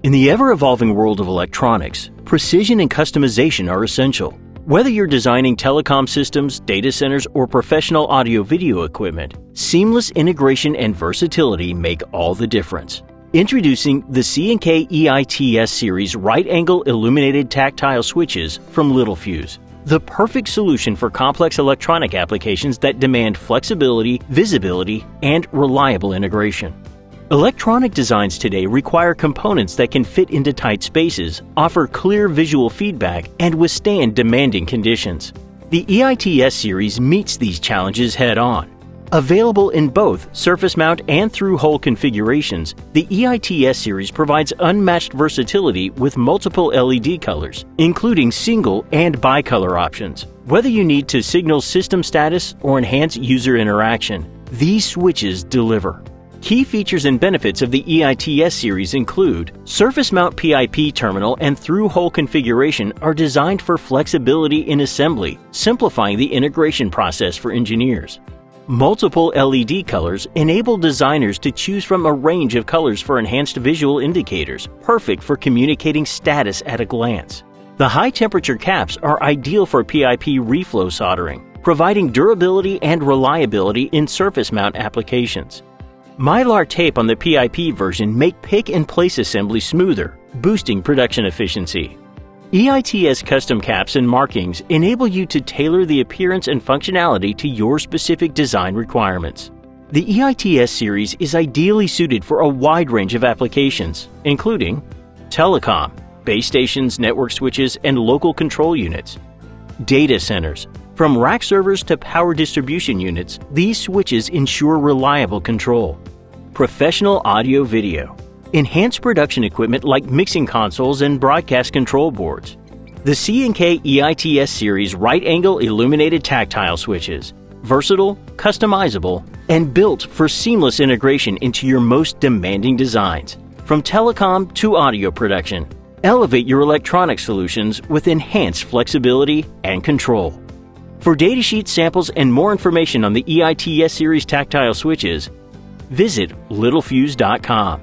In the ever-evolving world of electronics, precision and customization are essential. Whether you're designing telecom systems, data centers, or professional audio-video equipment, seamless integration and versatility make all the difference. Introducing the C&K EITS Series right-angle illuminated tactile switches from Littelfuse, the perfect solution for complex electronic applications that demand flexibility, visibility, and reliable integration. Electronic designs today require components that can fit into tight spaces, offer clear visual feedback, and withstand demanding conditions. The EITS series meets these challenges head-on. Available in both surface mount and through-hole configurations, the EITS series provides unmatched versatility with multiple LED colors, including single and bicolor options. Whether you need to signal system status or enhance user interaction, these switches deliver. Key features and benefits of the EITS series include surface mount PIP terminal and through-hole configuration are designed for flexibility in assembly, simplifying the integration process for engineers. Multiple LED colors enable designers to choose from a range of colors for enhanced visual indicators, perfect for communicating status at a glance. The high-temperature caps are ideal for PIP reflow soldering, providing durability and reliability in surface mount applications. Mylar tape on the PIP version make pick-and-place assembly smoother, boosting production efficiency. EITS custom caps and markings enable you to tailor the appearance and functionality to your specific design requirements. The EITS series is ideally suited for a wide range of applications, including telecom, base stations, network switches, and local control units, data centers. From rack servers to power distribution units, these switches ensure reliable control. Professional audio-video. Enhanced production equipment like mixing consoles and broadcast control boards. The C&K EITS Series right-angle illuminated tactile switches. Versatile, customizable, and built for seamless integration into your most demanding designs. From telecom to audio production, elevate your electronic solutions with enhanced flexibility and control. For datasheet samples and more information on the EITS Series tactile switches, visit littelfuse.com.